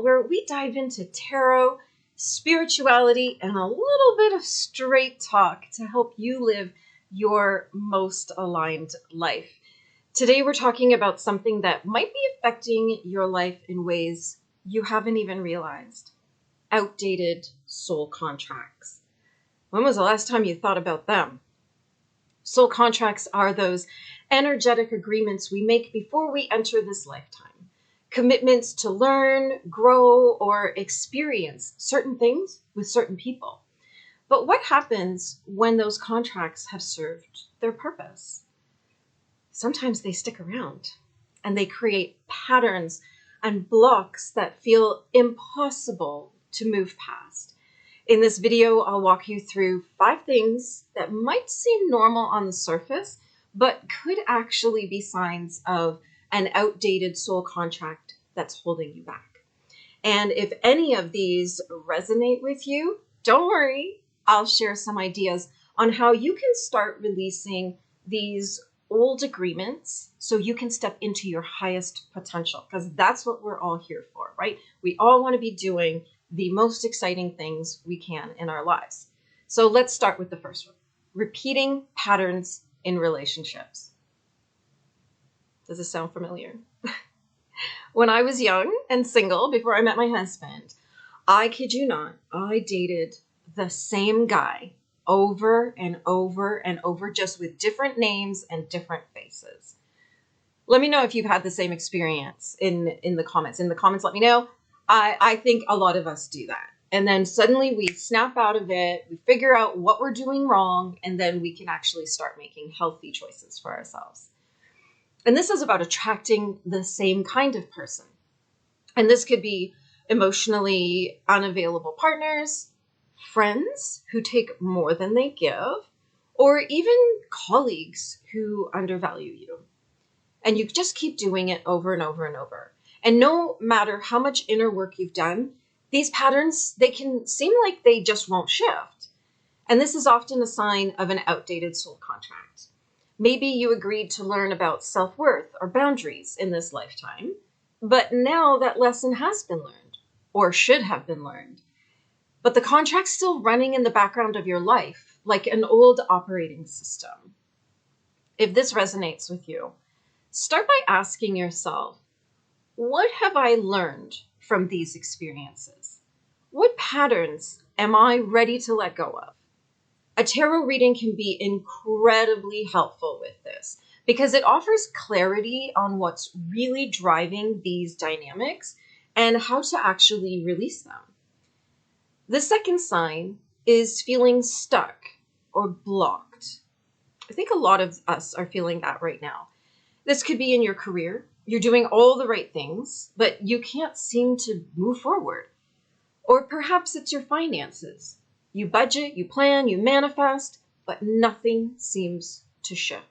channel where we dive into tarot, spirituality, and a little bit of straight talk to help you live your most aligned life. Today, we're talking about something that might be affecting your life in ways you haven't even realized. Outdated soul contracts. When was the last time you thought about them? Soul contracts are those energetic agreements we make before we enter this lifetime. Commitments to learn, grow, or experience certain things with certain people. But what happens when those contracts have served their purpose? Sometimes they stick around and they create patterns and blocks that feel impossible to move past. In this video, I'll walk you through 5 things that might seem normal on the surface, but could actually be signs of an outdated soul contract that's holding you back. And if any of these resonate with you, don't worry, I'll share some ideas on how you can start releasing these old agreements so you can step into your highest potential, because that's what we're all here for, right? We all want to be doing the most exciting things we can in our lives. So let's start with the first one. Repeating patterns in relationships. Does this sound familiar? When I was young and single, before I met my husband, I kid you not, I dated the same guy over and over and over, just with different names and different faces. Let me know if you've had the same experience in the comments. In the comments, let me know. I think a lot of us do that. And then suddenly we snap out of it, we figure out what we're doing wrong, and then we can actually start making healthy choices for ourselves. And this is about attracting the same kind of person. And this could be emotionally unavailable partners, friends who take more than they give, or even colleagues who undervalue you. And you just keep doing it over and over and over. And no matter how much inner work you've done, these patterns, they can seem like they just won't shift. And this is often a sign of an outdated soul contract. Maybe you agreed to learn about self-worth or boundaries in this lifetime, but now that lesson has been learned, or should have been learned. But the contract's still running in the background of your life, like an old operating system. If this resonates with you, start by asking yourself, what have I learned from these experiences? What patterns am I ready to let go of? A tarot reading can be incredibly helpful with this because it offers clarity on what's really driving these dynamics and how to actually release them. The second sign is feeling stuck or blocked. I think a lot of us are feeling that right now. This could be in your career. You're doing all the right things, but you can't seem to move forward. Or perhaps it's your finances. You budget, you plan, you manifest, but nothing seems to shift.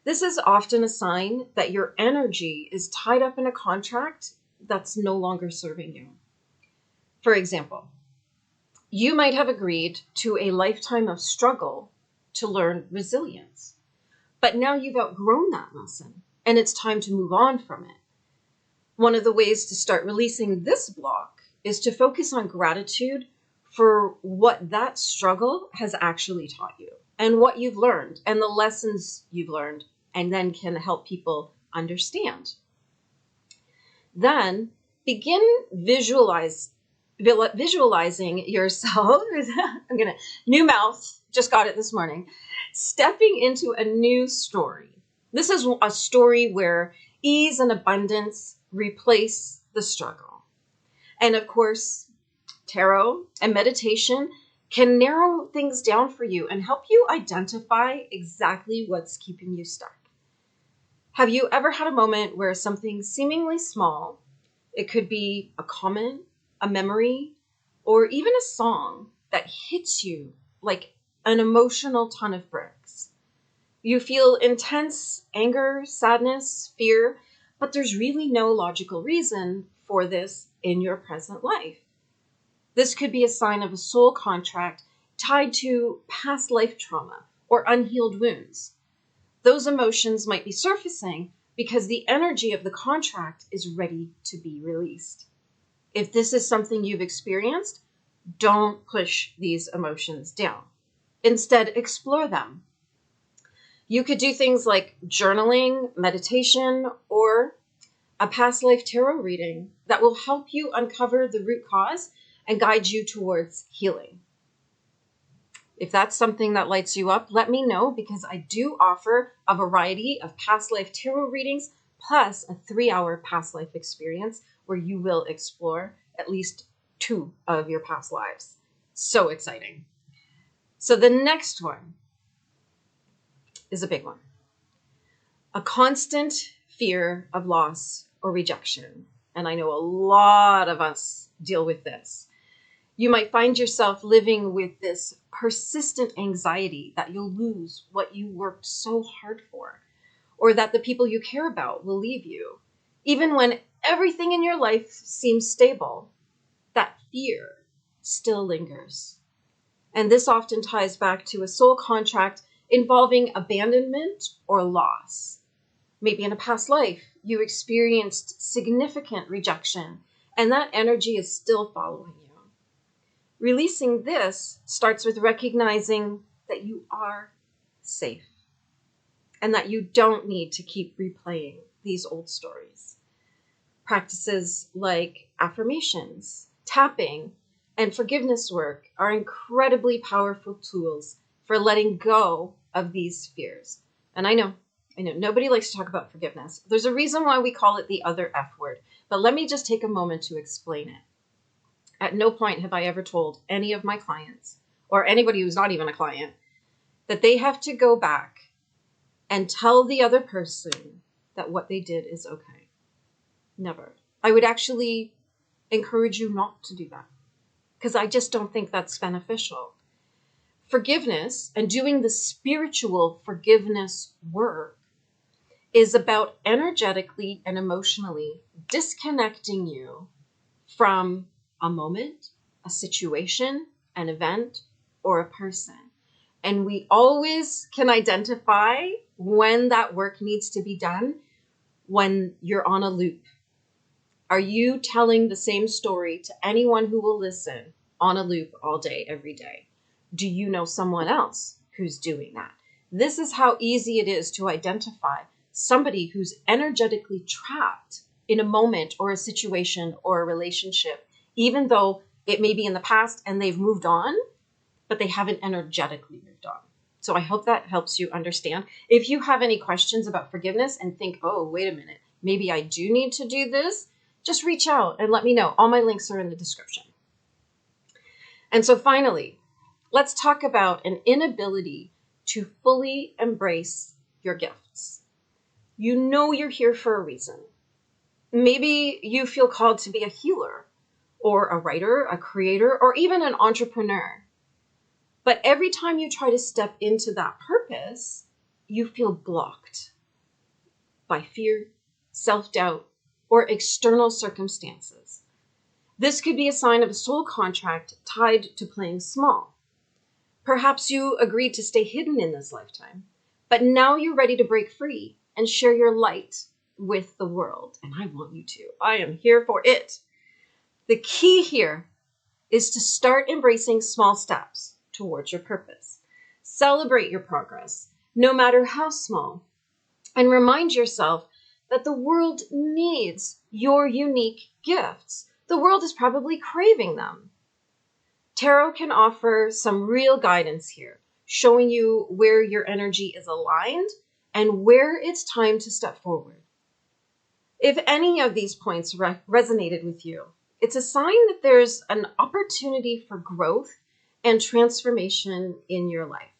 This is often a sign that your energy is tied up in a contract that's no longer serving you. For example, you might have agreed to a lifetime of struggle to learn resilience, but now you've outgrown that lesson and it's time to move on from it. One of the ways to start releasing this block is to focus on gratitude for what that struggle has actually taught you and what you've learned and the lessons you've learned, and then can help people understand. Then begin visualizing yourself. New mouth, just got it this morning. Stepping into a new story. This is a story where ease and abundance replace the struggle. And of course, tarot and meditation can narrow things down for you and help you identify exactly what's keeping you stuck. Have you ever had a moment where something seemingly small, it could be a comment, a memory, or even a song that hits you like an emotional ton of bricks? You feel intense anger, sadness, fear, but there's really no logical reason for this in your present life. This could be a sign of a soul contract tied to past life trauma or unhealed wounds. Those emotions might be surfacing because the energy of the contract is ready to be released. If this is something you've experienced, don't push these emotions down. Instead, explore them. You could do things like journaling, meditation, or a past life tarot reading that will help you uncover the root cause and guide you towards healing. If that's something that lights you up, let me know, because I do offer a variety of past life tarot readings plus a 3-hour past life experience where you will explore at least 2 of your past lives. So exciting. So the next one is a big one. A constant fear of loss or rejection. And I know a lot of us deal with this. You might find yourself living with this persistent anxiety that you'll lose what you worked so hard for, or that the people you care about will leave you. Even when everything in your life seems stable, that fear still lingers. And this often ties back to a soul contract involving abandonment or loss. Maybe in a past life, you experienced significant rejection, and that energy is still following you. Releasing this starts with recognizing that you are safe and that you don't need to keep replaying these old stories. Practices like affirmations, tapping, and forgiveness work are incredibly powerful tools for letting go of these fears. And I know nobody likes to talk about forgiveness. There's a reason why we call it the other F word, but let me just take a moment to explain it. At no point have I ever told any of my clients, or anybody who's not even a client, that they have to go back and tell the other person that what they did is okay. Never. I would actually encourage you not to do that, because I just don't think that's beneficial. Forgiveness and doing the spiritual forgiveness work is about energetically and emotionally disconnecting you from a moment, a situation, an event, or a person. And we always can identify when that work needs to be done when you're on a loop. Are you telling the same story to anyone who will listen on a loop all day, every day? Do you know someone else who's doing that? This is how easy it is to identify somebody who's energetically trapped in a moment or a situation or a relationship, even though it may be in the past and they've moved on, but they haven't energetically moved on. So I hope that helps you understand. If you have any questions about forgiveness and think, oh, wait a minute, maybe I do need to do this, just reach out and let me know. All my links are in the description. And so finally, let's talk about an inability to fully embrace your gifts. You know you're here for a reason. Maybe you feel called to be a healer or a writer, a creator, or even an entrepreneur. But every time you try to step into that purpose, you feel blocked by fear, self-doubt, or external circumstances. This could be a sign of a soul contract tied to playing small. Perhaps you agreed to stay hidden in this lifetime, but now you're ready to break free and share your light with the world. And I want you to. I am here for it. The key here is to start embracing small steps towards your purpose. Celebrate your progress, no matter how small, and remind yourself that the world needs your unique gifts. The world is probably craving them. Tarot can offer some real guidance here, showing you where your energy is aligned and where it's time to step forward. If any of these points resonated with you, it's a sign that there's an opportunity for growth and transformation in your life.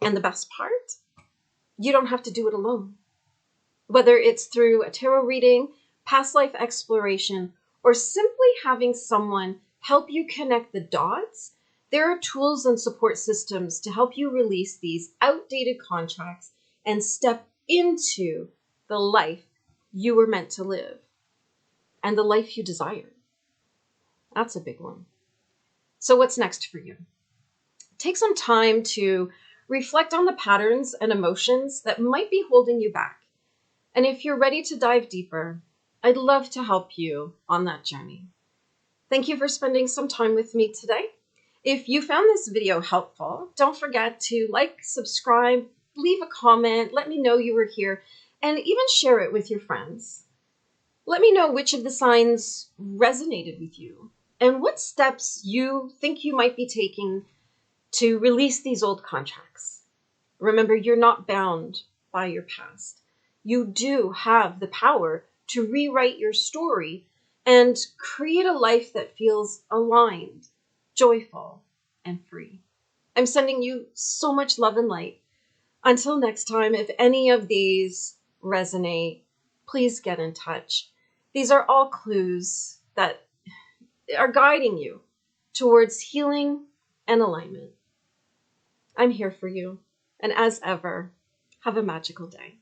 And the best part, you don't have to do it alone. Whether it's through a tarot reading, past life exploration, or simply having someone help you connect the dots, there are tools and support systems to help you release these outdated contracts and step into the life you were meant to live and the life you desire. That's a big one. So what's next for you? Take some time to reflect on the patterns and emotions that might be holding you back. And if you're ready to dive deeper, I'd love to help you on that journey. Thank you for spending some time with me today. If you found this video helpful, don't forget to like, subscribe, leave a comment, let me know you were here, and even share it with your friends. Let me know which of the signs resonated with you and what steps you think you might be taking to release these old contracts. Remember, you're not bound by your past. You do have the power to rewrite your story and create a life that feels aligned, joyful, and free. I'm sending you so much love and light. Until next time, if any of these resonate, please get in touch. These are all clues that are guiding you towards healing and alignment. I'm here for you. And as ever, have a magical day.